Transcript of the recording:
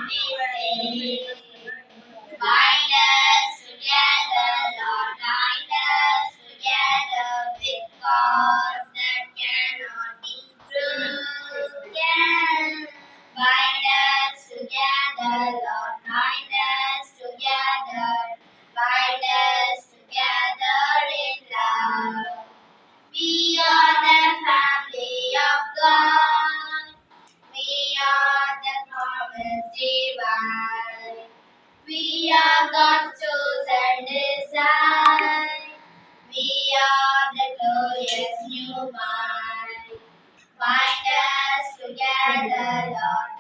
we say. Bind us together, Lord, bind us together with cords that cannot be broken. Bind us together, Lord, bind us together, bind us together in love. We are the family of God. We are the promised divine. We are God's chosen design. We are the glorious new vine. Bind us together, Lord.